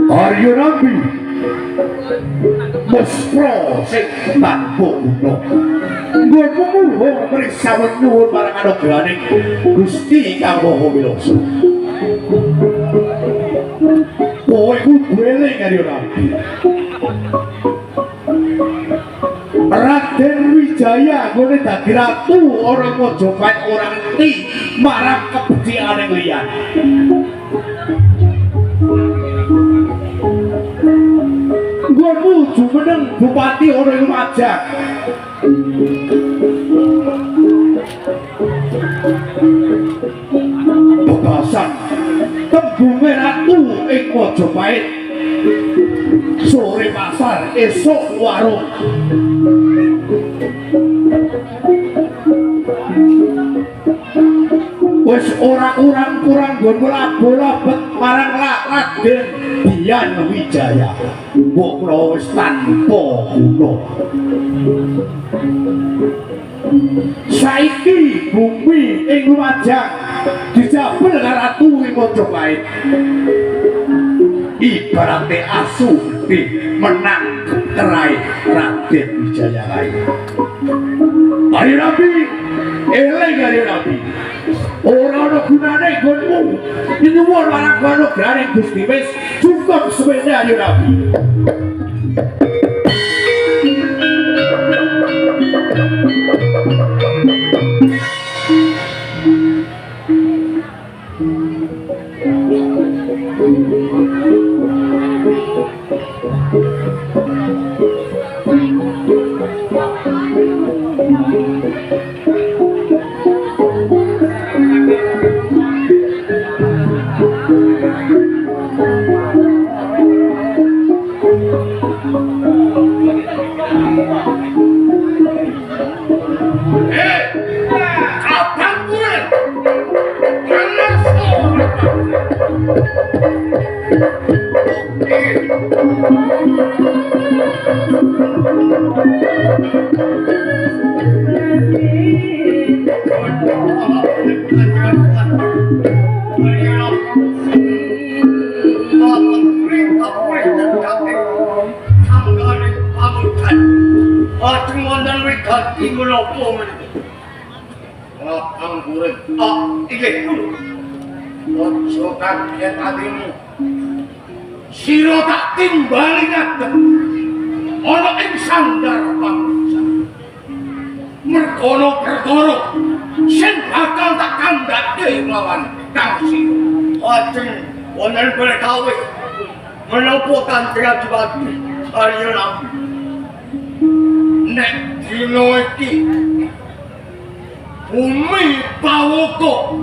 Arya Nabi Mesra sing tanpa guna nggonmu wong priksa nyuwun marang anugrahaning Gusti Kang Maha Wilasa. Kowe kudu eling Arya Nabi. Raden Wijaya nggone dadi ratu ora Majapahit ora ngerti marang kebecikan yang liyan. Nggonmu jumeneng Bupati ora Lumajang. Bebasan tembunge ratu ing Majapahit. Sore pasar, esok warung. Wis ora kurang-kurang nggon bola-bola marang Raden Dian Wijaya. Mbok kula wis tanpa guna. Saiki bumi ing Lumajang dijabel karo ratu ing Majapahit. Ibaratnya asu menang kerai Raden Wijaya lain. Arya Nabi, eling Arya Nabi. Ora ana gunane nggonmu nyuwun marang anugrahaning Gusti wis cukup suwene Arya Nabi. Apa meniki? Lapang urip. Ah, iki kulo. Ojo kaget atimu. Sira tak timbali ngadeg. Ana ing sanggar pamriksa. Merkono perkara sing bakal tak kandhake lawan Kang Sira. Ajeng wonten perkawis menapa Kanjeng Adipati Arya Nabi. Nek dina iki bumi Pawoko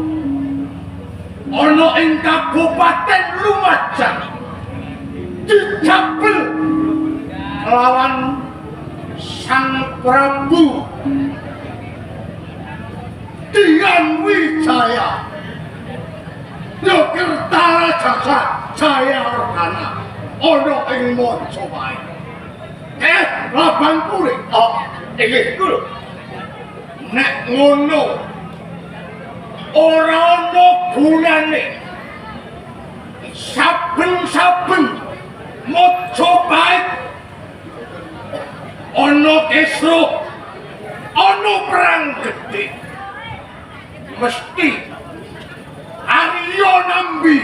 ana ing Kabupaten Lumajang dijabel lawan Sang Prabu Dian Wijaya Yogyakarta Jasa Jaya Regana ana ing Mojopahit. Labang kuring. Oh, iki kulo. Nek ngono ora ana gunane saben-saben Mojopahit ana kesruk ana perang gedhe mesti Arya Nambi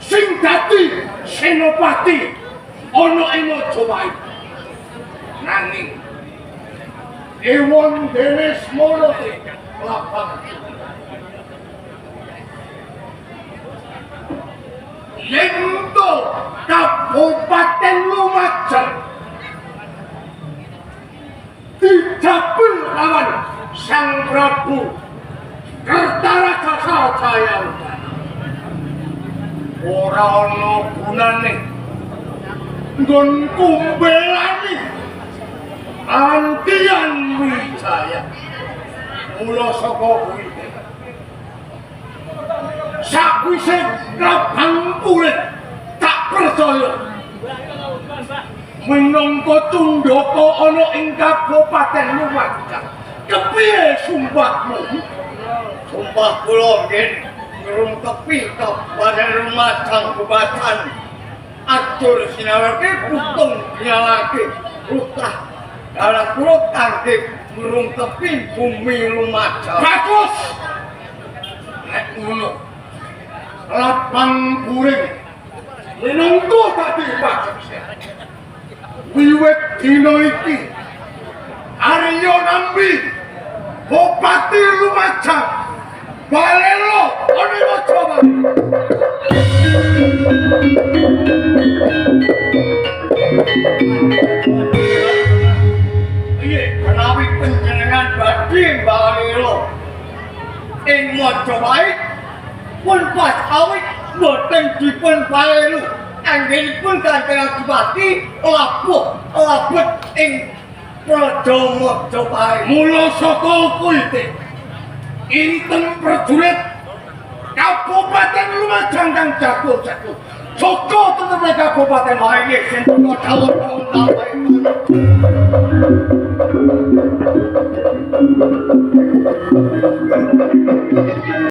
sing dadi senopati ana ing Mojopahit. Nanging ewon dene semono lapang Yendo Kabupaten Lumajang dijabel lawan Sang Prabu Kertaradasa Jaya ora ana gunane nggonku mbelani Dian Wijaya. Mula saka kuwi sakwise labang kulit tak percaya minangka Tundaka ana ing Kabupaten Lumajang. Kepiye sumpahmu? Sumpah kula nggih ngrungkepi Kabupaten Lumajang Kubatan atur sinawake putung nyalake rutah kala kula kangge ngrungkepi bumi Lumajang. Bagus. Nek ngono lapang kuring minangka dadi paksa wiwit dina iki Arya Nambi Bupati Lumajang balelo ana Mojopahit. Iye menawi panjenengan badhe balelo ing Mojopahit pun pas awit boten dipun balelo anggenipun Kanjeng Adipati labet ing Praja Mojopahit. Mula saka kuwi inten prajurit Kabupaten Lumajang kang jago-jago Joko tetep Kabupaten Wainge sing dawuh-dawuh